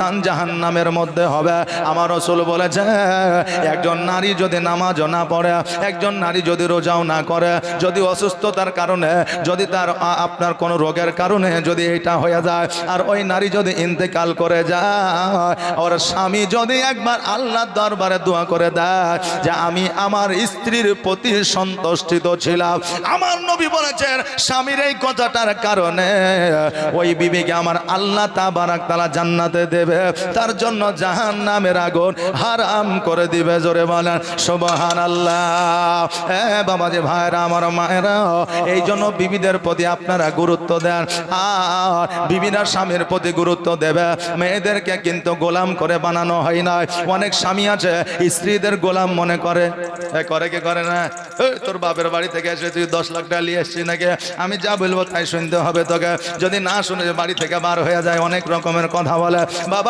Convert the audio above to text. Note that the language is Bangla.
স্থান জাহান্নামের মধ্যে হবে। আমার রাসূল বলেছে একজন নারী যদি নামাজও না পড়ে, একজন নারী যদি রোজাও না করে, যদি অসুস্থতার কারণে, যদি তার আপনার কোনো রোগের কারণে যদি এটা হয়ে যায়, আর ওই নারী যদি ইন্তেকাল করে যায়, ওর স্বামী যদি একবার আল্লাহর দরবারে দোয়া করে দেয় যে আমি আমার স্ত্রীর প্রতি সন্তুষ্টিত ছিলাম, আমার নবী বলেছেন স্বামীর এই কথাটার কারণে ওই বিবিকে আমার আল্লাহ তাবারক তাআলা জান্নাতে দেবে, তার জন্য জাহান্নামের আগুন হারাম করে দিবে। জোরে বলেন সুবহানাল্লাহ। বাবাজি ভাইরা আমার মায়েরা, এই জন্য বিবিদের প্রতি আপনারা গুরুত্ব দেন, আর বিবিরা স্বামীর প্রতি গুরুত্ব দেবে। মেয়েদেরকে কিন্তু গোলাম করে বানানো হয় না। অনেক স্বামী আছে স্ত্রীদের গোলাম মনে করে, করে কি করে না? তোর বাপের বাড়ি থেকে এসে তুই 10 লাখ টাকা নিয়ে এসছিস নাকি, আমি যা বলবো তাই শুনতে হবে তোকে, যদি না শুনে বাড়ি থেকে বার হয়ে যায় অনেক রকমের কথা বলে। বাবা